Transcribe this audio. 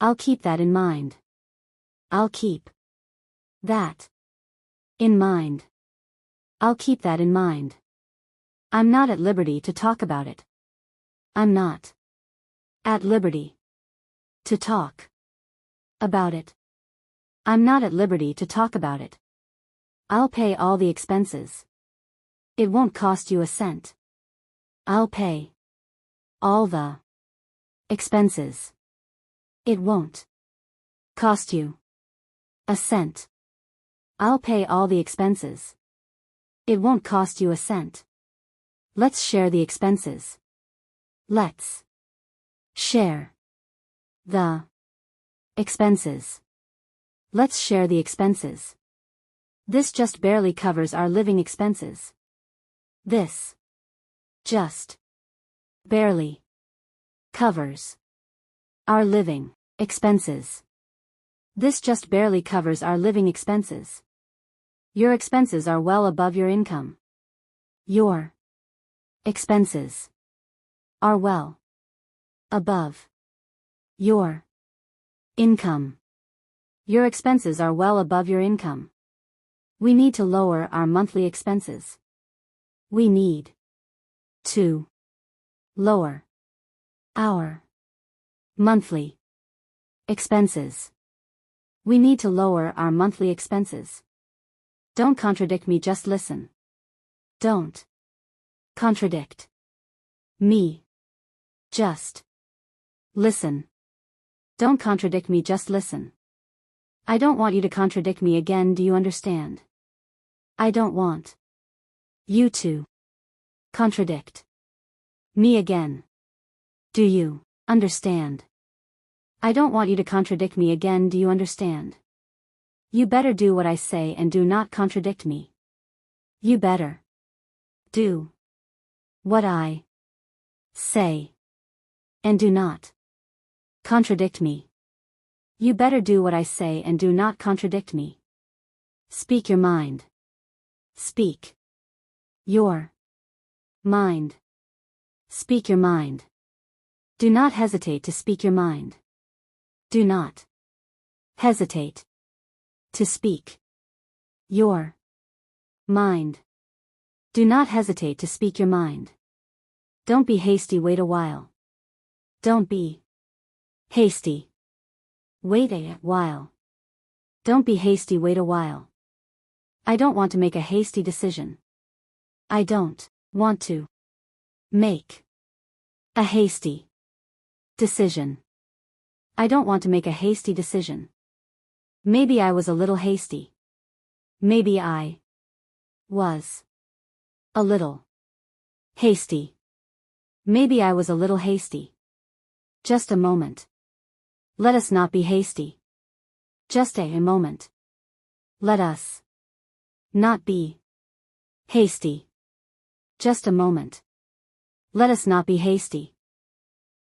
I'll keep that in mind. I'll keep that in mind. I'll keep that in mind. I'm not at liberty to talk about it. I'm not at liberty to talk about it. I'm not at liberty to talk about it. I'll pay all the expenses. It won't cost you a cent. I'll pay all the expenses. It won't cost you a cent. I'll pay all the expenses. It won't cost you a cent. Let's share the expenses. Let's share the expenses. Let's share the expenses. This just barely covers our living expenses. This just barely covers our living expenses. This just barely covers our living expenses. Your expenses are well above your income. Your expenses are well above your income. Your expenses are well above your income. We need to lower our monthly expenses. We need to lower our monthly expenses. We need to lower our monthly expenses. Don't contradict me, just listen. Don't contradict me. Just listen. Don't contradict me, just listen. I don't want you to contradict me again, do you understand? I don't want you to contradict me again. Do you understand? I don't want you to contradict me again, do you understand? You better do what I say and do not contradict me. You better do what I say and do not contradict me. You better do what I say and do not contradict me. Speak your mind. Speak your mind. Speak your mind. Do not hesitate to speak your mind. Do not hesitate to speak your mind. Do not hesitate to speak your mind. Don't be hasty, wait a while. Don't be hasty. Wait a while. Don't be hasty, wait a while. I don't want to make a hasty decision. I don't want to make a hasty decision. I don't want to make a hasty decision. Maybe I was a little hasty. Maybe I was a little hasty. Maybe I was a little hasty. Just a moment. Let us not be hasty. Just a moment. Let us not be hasty. Just a moment. Let us not be hasty.